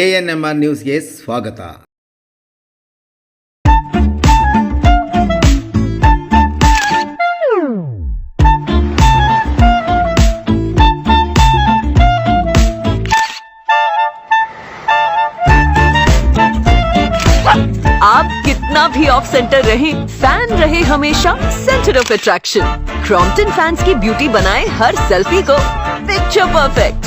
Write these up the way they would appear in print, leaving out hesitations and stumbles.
ANMR ನ್ಯೂಸ್ಗೆ ಸ್ವಾಗತ. आप कितना भी ऑफ सेंटर रहे, फैन रहे हमेशा centre of attraction. Crompton fans की ब्यूटी बनाए हर सेल्फी को picture perfect.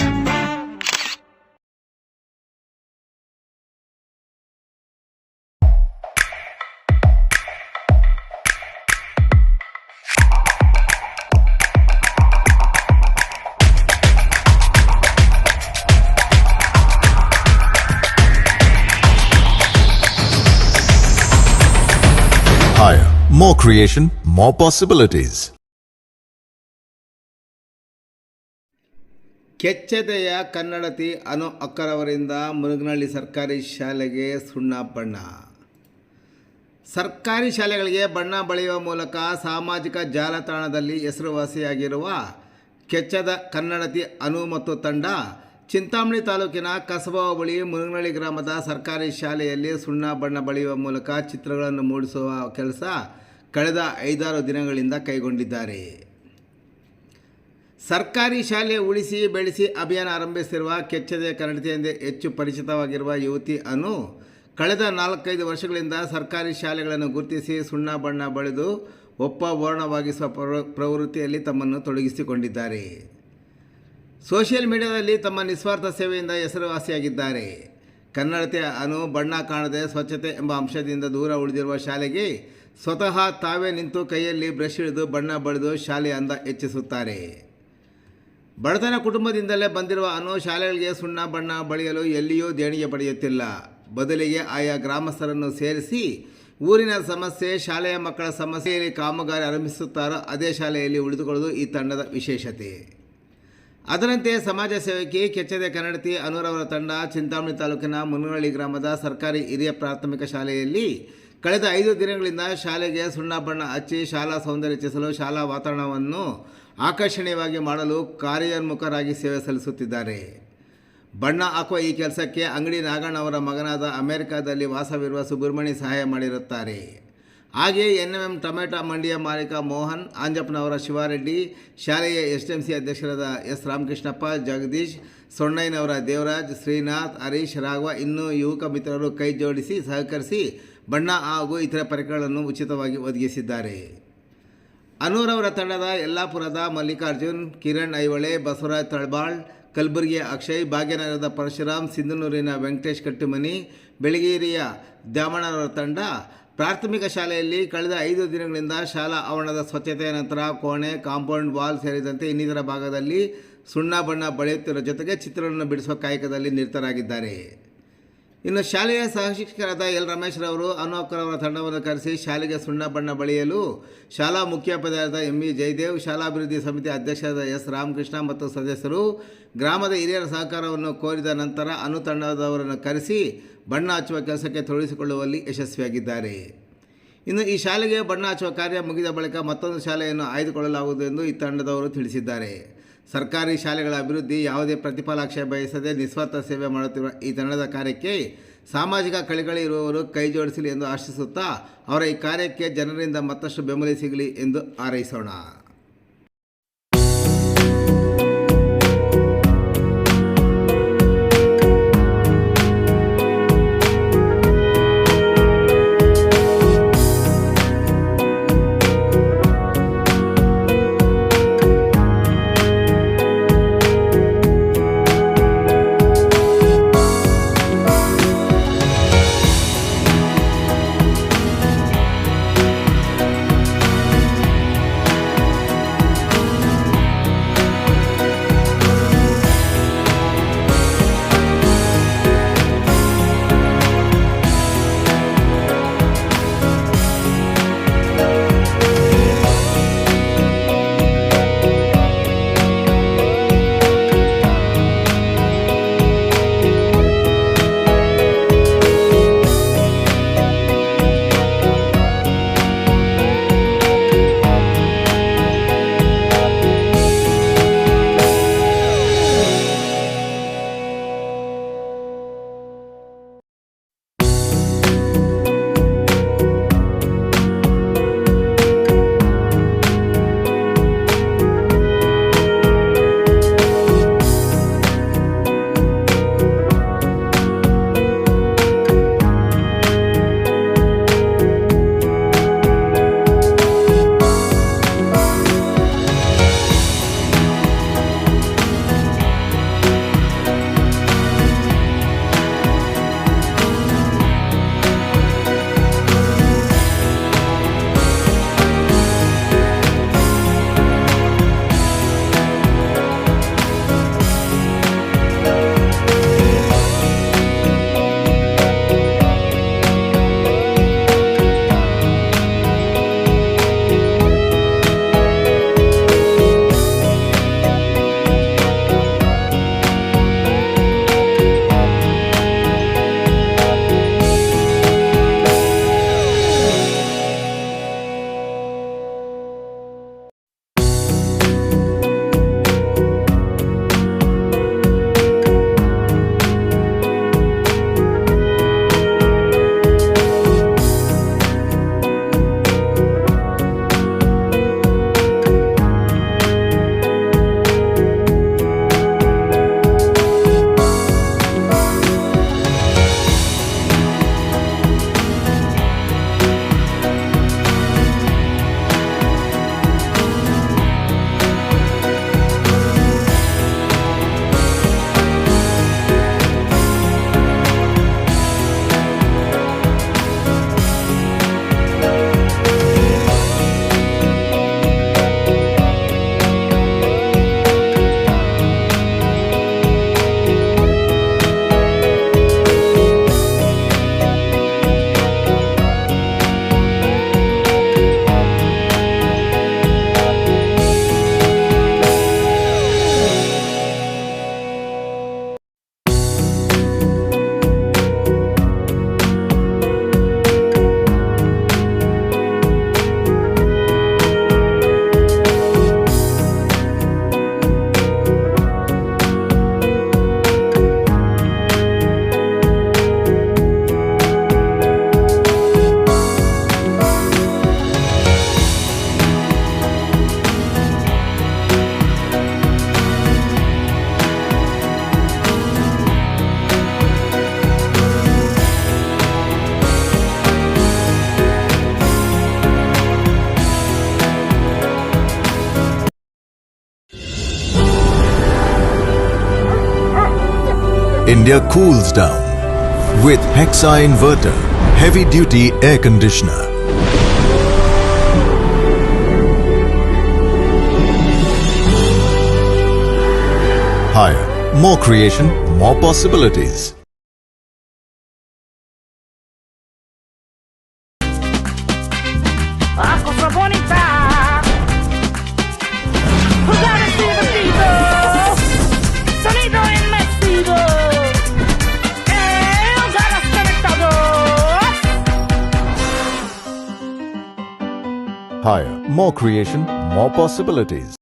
Higher, more creation, more possibilities. ಕೆಚ್ಚೆದೆಯ ಕನ್ನಡತಿ ಅನು ಅಕ್ಕರವರಿಂದ ಮುರುಗನಹಳ್ಳಿ ಸರ್ಕಾರಿ ಶಾಲೆಗೆ ಸುಣ್ಣ ಬಣ್ಣ. ಸರ್ಕಾರಿ ಶಾಲೆಗಳಿಗೆ ಬಣ್ಣ ಬಳಿಯುವ ಮೂಲಕ ಸಾಮಾಜಿಕ ಜಾಲತಾಣದಲ್ಲಿ ಹೆಸರುವಾಸಿಯಾಗಿರುವ ಕೆಚ್ಚೆದ ಕನ್ನಡತಿ ಅನು ಮತ್ತು ತಂಡ ಚಿಂತಾಮಣಿ ತಾಲೂಕಿನ ಕಸಬಾ ಹೋಬಳಿ ಮುರುಗನಹಳ್ಳಿ ಗ್ರಾಮದ ಸರ್ಕಾರಿ ಶಾಲೆಯಲ್ಲಿ ಸುಣ್ಣ ಬಣ್ಣ ಬಳಿಯುವ ಮೂಲಕ ಚಿತ್ರಗಳನ್ನು ಮೂಡಿಸುವ ಕೆಲಸ ಕಳೆದ 5-6 ದಿನಗಳಿಂದ ಕೈಗೊಂಡಿದ್ದಾರೆ. ಸರ್ಕಾರಿ ಶಾಲೆ ಉಳಿಸಿ ಬೆಳೆಸಿ ಅಭಿಯಾನ ಆರಂಭಿಸಿರುವ ಕೆಚ್ಚೆದೆಯ ಕನ್ನಡತಿ ಎಂದೇ ಹೆಚ್ಚು ಪರಿಚಿತವಾಗಿರುವ ಯುವತಿ ಅನು ಕಳೆದ 4-5 ವರ್ಷಗಳಿಂದ ಸರ್ಕಾರಿ ಶಾಲೆಗಳನ್ನು ಗುರುತಿಸಿ ಸುಣ್ಣ ಬಣ್ಣ ಬಳಿದು ಒಪ್ಪವರ್ಣವಾಗಿಸುವ ಪ್ರವೃತ್ತಿಯಲ್ಲಿ ತಮ್ಮನ್ನು ತೊಡಗಿಸಿಕೊಂಡಿದ್ದಾರೆ. ಸೋಷಿಯಲ್ ಮೀಡಿಯಾದಲ್ಲಿ ತಮ್ಮ ನಿಸ್ವಾರ್ಥ ಸೇವೆಯಿಂದ ಹೆಸರುವಾಸಿಯಾಗಿದ್ದಾರೆ. ಕನ್ನಡತಿ ಅನು ಬಣ್ಣ ಕಾಣದೆ ಸ್ವಚ್ಛತೆ ಎಂಬ ಅಂಶದಿಂದ ದೂರ ಉಳಿದಿರುವ ಶಾಲೆಗೆ ಸ್ವತಃ ತಾವೇ ನಿಂತು ಕೈಯಲ್ಲಿ ಬ್ರಷ್ ಹಿಡಿದು ಬಣ್ಣ ಬಳಿದು ಶಾಲೆಯ ಅಂದ ಹೆಚ್ಚಿಸುತ್ತಾರೆ. ಬಡತನ ಕುಟುಂಬದಿಂದಲೇ ಬಂದಿರುವ ಅನು ಶಾಲೆಗಳಿಗೆ ಸುಣ್ಣ ಬಣ್ಣ ಬಳಿಯಲು ಎಲ್ಲಿಯೂ ದೇಣಿಗೆ ಪಡೆಯುತ್ತಿಲ್ಲ. ಬದಲಿಗೆ ಆಯಾ ಗ್ರಾಮಸ್ಥರನ್ನು ಸೇರಿಸಿ ಊರಿನ ಸಮಸ್ಯೆ, ಶಾಲೆಯ ಮಕ್ಕಳ ಸಮಸ್ಯೆಯಲ್ಲಿ ಕಾಮಗಾರಿ ಆರಂಭಿಸುತ್ತಾರೋ ಅದೇ ಶಾಲೆಯಲ್ಲಿ ಉಳಿದುಕೊಳ್ಳುವುದು ಈ ತಂಡದ ವಿಶೇಷತೆ. ಅದರಂತೆ ಸಮಾಜ ಸೇವಕಿ ಕೆಚ್ಚೆದೆಯ ಕನ್ನಡತಿ ಅನುರವರ ತಂಡ ಚಿಂತಾಮಣಿ ತಾಲೂಕಿನ ಮುರುಗನಹಳ್ಳಿ ಗ್ರಾಮದ ಸರ್ಕಾರಿ ಹಿರಿಯ ಪ್ರಾಥಮಿಕ ಶಾಲೆಯಲ್ಲಿ ಕಳೆದ 5 ದಿನಗಳಿಂದ ಶಾಲೆಗೆ ಸುಣ್ಣ ಬಣ್ಣ ಹಚ್ಚಿ ಶಾಲಾ ಸೌಂದರ್ಯ ಹೆಚ್ಚಿಸಲು, ಶಾಲಾ ವಾತಾವರಣವನ್ನು ಆಕರ್ಷಣೀಯವಾಗಿ ಮಾಡಲು ಕಾರ್ಯೋನ್ಮುಖರಾಗಿ ಸೇವೆ ಸಲ್ಲಿಸುತ್ತಿದ್ದಾರೆ. ಬಣ್ಣ ಹಾಕುವ ಈ ಕೆಲಸಕ್ಕೆ ಅಂಗಡಿ ನಾಗಣ್ಣ ಅವರ ಮಗನಾದ ಅಮೆರಿಕಾದಲ್ಲಿ ವಾಸವಿರುವ ಸುಬ್ರಹ್ಮಣ್ಯ ಸಹಾಯ ಮಾಡಿರುತ್ತಾರೆ. ಹಾಗೆಯೇ NMM ಟೊಮೆಟೊ ಮಂಡಿಯ ಮಾಲೀಕ ಮೋಹನ್, ಆಂಜಪ್ಪನವರ ಶಿವಾರೆಡ್ಡಿ, ಶಾಲೆಯ SMC ಅಧ್ಯಕ್ಷರಾದ S ರಾಮಕೃಷ್ಣಪ್ಪ, ಜಗದೀಶ್, ಸೊಣ್ಣಯ್ಯನವರ ದೇವರಾಜ್, ಶ್ರೀನಾಥ್, ಹರೀಶ್, ರಾಘವ ಇನ್ನೂ ಯುವಕ ಮಿತ್ರರು ಕೈ ಜೋಡಿಸಿ ಸಹಕರಿಸಿ ಬಣ್ಣ ಹಾಗೂ ಇತರ ಪರಿಕರಗಳನ್ನು ಉಚಿತವಾಗಿ ಒದಗಿಸಿದ್ದಾರೆ. ಅನೂರವರ ತಂಡದ ಯಲ್ಲಾಪುರದ ಮಲ್ಲಿಕಾರ್ಜುನ್, ಕಿರಣ್ ಐಹೊಳೆ, ಬಸವರಾಜ್ ತಳಬಾಳ್, ಕಲಬುರಗಿಯ ಅಕ್ಷಯ್, ಭಾಗ್ಯನಗರದ ಪರಶುರಾಮ್, ಸಿಂಧನೂರಿನ ವೆಂಕಟೇಶ್ ಕಟ್ಟಿಮನಿ, ಬೆಳಗೇರಿಯ ದ್ಯಾಮಣ್ಣನವರ ತಂಡ ಪ್ರಾಥಮಿಕ ಶಾಲೆಯಲ್ಲಿ ಕಳೆದ 5 ದಿನಗಳಿಂದ ಶಾಲಾ ಆವರಣದ ಸ್ವಚ್ಛತೆಯ ನಂತರ ಕೋಣೆ, ಕಾಂಪೌಂಡ್ ವಾಲ್ ಸೇರಿದಂತೆ ಇನ್ನಿತರ ಭಾಗದಲ್ಲಿ ಸುಣ್ಣ ಬಣ್ಣ ಬಳಿಯುತ್ತಿರುವ ಜೊತೆಗೆ ಚಿತ್ರಗಳನ್ನು ಬಿಡಿಸುವ ಕಾಯಕದಲ್ಲಿ ನಿರತರಾಗಿದ್ದಾರೆ. ಇನ್ನು ಶಾಲೆಯ ಸಹಶಿಕ್ಷಕರಾದ ಎಲ್ ರಮೇಶ್ ರವರು ಅನು ಅಕ್ಕರವರ ತಂಡವನ್ನು ಕರೆಸಿ ಶಾಲೆಗೆ ಸುಣ್ಣ ಬಣ್ಣ ಬಳಿಯಲು ಶಾಲಾ ಮುಖ್ಯೋಪಾಧ್ಯಾಯರಾದ ME ಜಯದೇವ್, ಶಾಲಾಭಿವೃದ್ಧಿ ಸಮಿತಿ ಅಧ್ಯಕ್ಷರಾದ S ರಾಮಕೃಷ್ಣ ಮತ್ತು ಸದಸ್ಯರು ಗ್ರಾಮದ ಹಿರಿಯರ ಸಹಕಾರವನ್ನು ಕೋರಿದ ನಂತರ ಅನು ತಂಡದವರನ್ನು ಕರೆಸಿ ಬಣ್ಣ ಹಚ್ಚುವ ಕೆಲಸಕ್ಕೆ ತೊಡಗಿಸಿಕೊಳ್ಳುವಲ್ಲಿ ಯಶಸ್ವಿಯಾಗಿದ್ದಾರೆ. ಇನ್ನು ಈ ಶಾಲೆಗೆ ಬಣ್ಣ ಹಚ್ಚುವ ಕಾರ್ಯ ಮುಗಿದ ಬಳಿಕ ಮತ್ತೊಂದು ಶಾಲೆಯನ್ನು ಆಯ್ದುಕೊಳ್ಳಲಾಗುವುದು ಎಂದು ಈ ತಂಡದವರು ತಿಳಿಸಿದ್ದಾರೆ. ಸರ್ಕಾರಿ ಶಾಲೆಗಳ ಅಭಿವೃದ್ಧಿ ಯಾವುದೇ ಪ್ರತಿಫಲಾಪೇಕ್ಷೆ ಬಯಸದೆ ನಿಸ್ವಾರ್ಥ ಸೇವೆ ಮಾಡುತ್ತಿರುವ ಈ ತಂಡದ ಕಾರ್ಯಕ್ಕೆ ಸಾಮಾಜಿಕ ಕಳಕಳಿ ಇರುವವರು ಕೈ ಜೋಡಿಸಲಿ ಎಂದು ಆಶಿಸುತ್ತಾ ಅವರ ಈ ಕಾರ್ಯಕ್ಕೆ ಜನರಿಂದ ಮತ್ತಷ್ಟು ಬೆಂಬಲ ಸಿಗಲಿ ಎಂದು ಹಾರೈಸೋಣ. India cools down with Hexa Inverter Heavy Duty Air Conditioner. Higher, more creation, more possibilities. A cosa bonita. Jugare divertido. Sonido inmersivo. Jugar conectado. Higher, more creation, more possibilities.